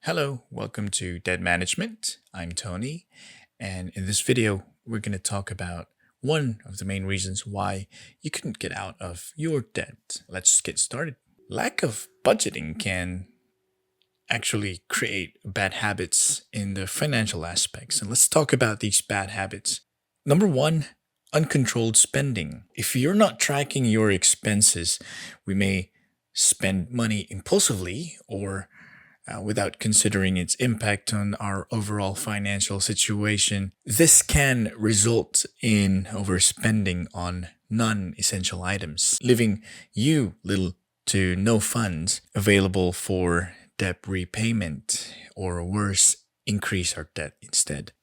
Hello, welcome to Debt Management. I'm Tony, and in this video, we're going to talk about one of the main reasons why you couldn't get out of your debt. Let's get started. Lack of budgeting can actually create bad habits in the financial aspects, and let's talk about these bad habits. Number one, uncontrolled spending. If you're not tracking your expenses, we may spend money impulsively or without considering its impact on our overall financial situation. This can result in overspending on non-essential items, leaving you little to no funds available for debt repayment, or worse, increase our debt instead.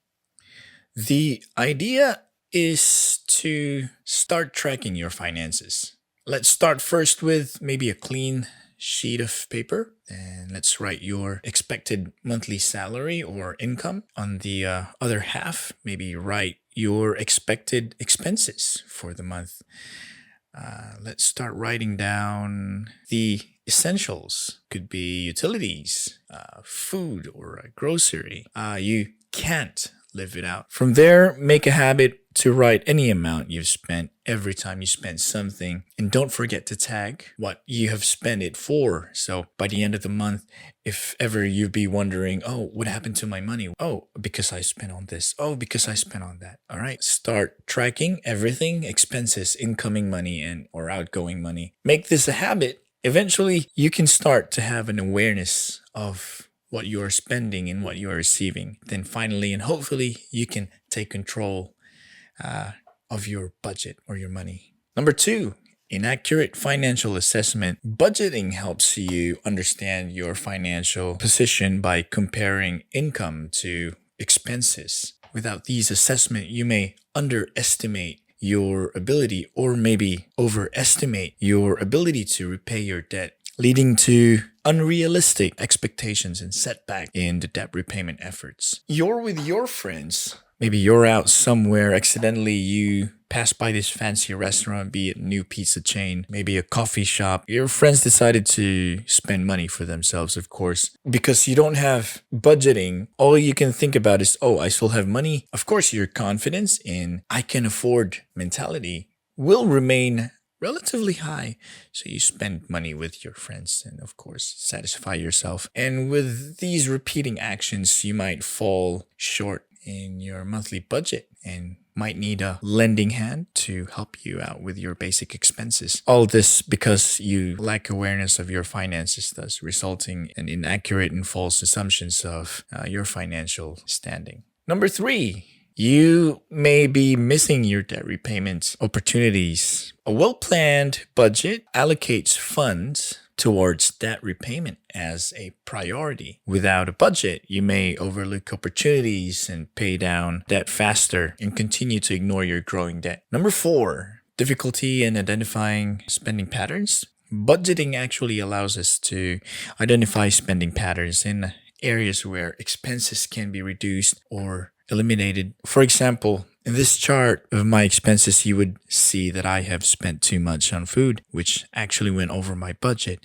The idea is to start tracking your finances. Let's start first with maybe a clean sheet of paper, and let's write your expected monthly salary or income. On the other half, maybe write your expected expenses for the month. Let's start writing down the essentials. Could be utilities, food, or a grocery. You can't live without. From there, make a habit to write any amount you've spent every time you spend something, and don't forget to tag what you have spent it for. So by the end of the month, if ever you'd be wondering, oh, what happened to my money? Oh, because I spent on this. Oh, because I spent on that. All right, start tracking everything: expenses, incoming money, and or outgoing money. Make this a habit. Eventually, you can start to have an awareness of what you are spending and what you are receiving. Then finally, and hopefully, you can take control of your budget or your money. Number two, inaccurate financial assessment. Budgeting helps you understand your financial position by comparing income to expenses. Without these assessment, you may underestimate your ability or maybe overestimate your ability to repay your debt, leading to unrealistic expectations and setback in the debt repayment efforts. You're with your friends. Maybe you're out somewhere, accidentally you pass by this fancy restaurant, be it a new pizza chain, maybe a coffee shop. Your friends decided to spend money for themselves, of course. Because you don't have budgeting, all you can think about is, oh, I still have money. Of course, your confidence in I can afford mentality will remain relatively high. So you spend money with your friends and, of course, satisfy yourself. And with these repeating actions, you might fall short in your monthly budget and might need a lending hand to help you out with your basic expenses. All this because you lack awareness of your finances, thus resulting in inaccurate and false assumptions of your financial standing. Number three, you may be missing your debt repayment opportunities. A well-planned budget allocates funds towards debt repayment as a priority. Without a budget, you may overlook opportunities and pay down debt faster and continue to ignore your growing debt. Number four, difficulty in identifying spending patterns. Budgeting actually allows us to identify spending patterns in areas where expenses can be reduced or eliminated. For example, in this chart of my expenses, you would see that I have spent too much on food, which actually went over my budget.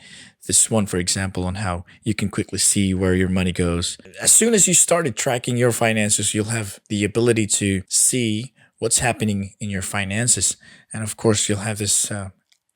This one, for example, on how you can quickly see where your money goes. As soon as you started tracking your finances, you'll have the ability to see what's happening in your finances. And of course, you'll have this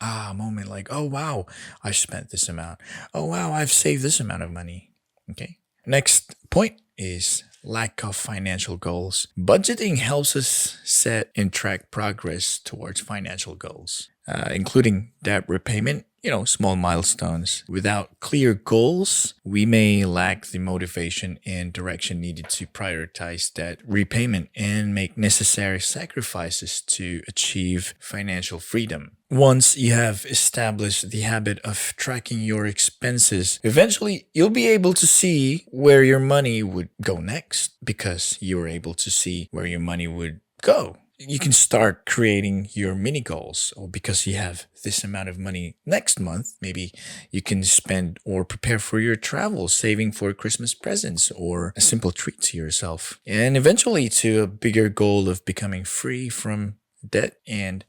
moment like, oh, wow, I spent this amount. Oh, wow, I've saved this amount of money. Okay. Next point is lack of financial goals. Budgeting helps us set and track progress towards financial goals, including debt repayment, small milestones. Without clear goals, we may lack the motivation and direction needed to prioritize debt repayment and make necessary sacrifices to achieve financial freedom. Once you have established the habit of tracking your expenses, eventually you'll be able to see where your money would go next because you were able to see where your money would go. You can start creating your mini goals, or because you have this amount of money next month, maybe you can spend or prepare for your travel, saving for Christmas presents or a simple treat to yourself, and eventually to a bigger goal of becoming free from debt and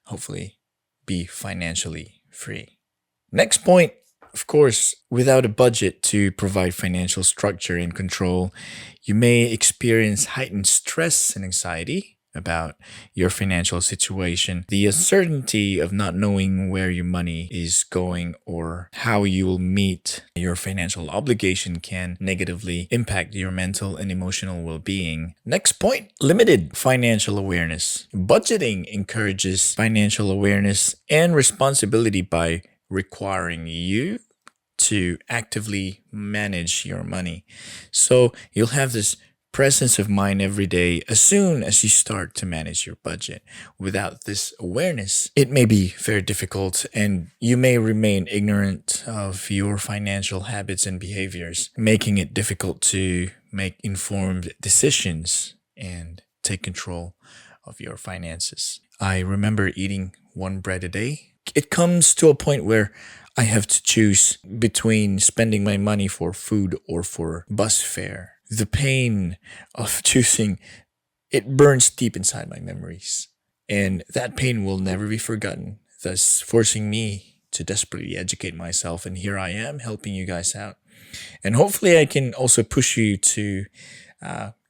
hopefully be financially free. Next point, Of course, without a budget to provide financial structure and control, you may experience heightened stress and anxiety about your financial situation. The uncertainty of not knowing where your money is going or how you will meet your financial obligation can negatively impact your mental and emotional well-being. Next point, limited financial awareness. Budgeting encourages financial awareness and responsibility by requiring you to actively manage your money. So you'll have this presence of mind every day as soon as you start to manage your budget. Without this awareness, it may be very difficult and you may remain ignorant of your financial habits and behaviors, making it difficult to make informed decisions and take control of your finances. I remember eating one bread a day. It comes to a point where I have to choose between spending my money for food or for bus fare. The pain of choosing, it burns deep inside my memories. And that pain will never be forgotten, thus forcing me to desperately educate myself. And here I am helping you guys out. And hopefully I can also push you to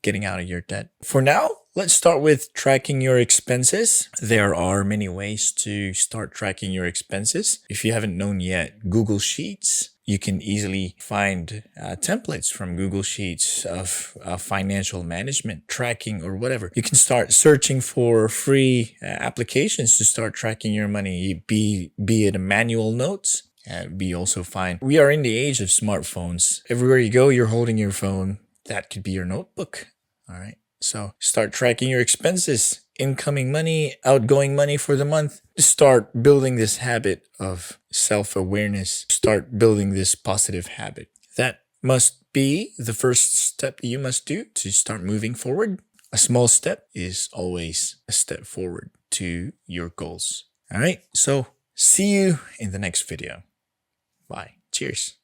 getting out of your debt. For now, let's start with tracking your expenses. There are many ways to start tracking your expenses. If you haven't known yet, Google Sheets. You can easily find templates from Google Sheets of financial management, tracking, or whatever. You can start searching for free applications to start tracking your money, be it a manual notes, be also fine. We are in the age of smartphones. Everywhere you go, you're holding your phone. That could be your notebook. All right. So start tracking your expenses, incoming money, outgoing money for the month. Start building this habit of self-awareness. Start building this positive habit. That must be the first step you must do to start moving forward. A small step is always a step forward to your goals. All right. So see you in the next video. Bye. Cheers.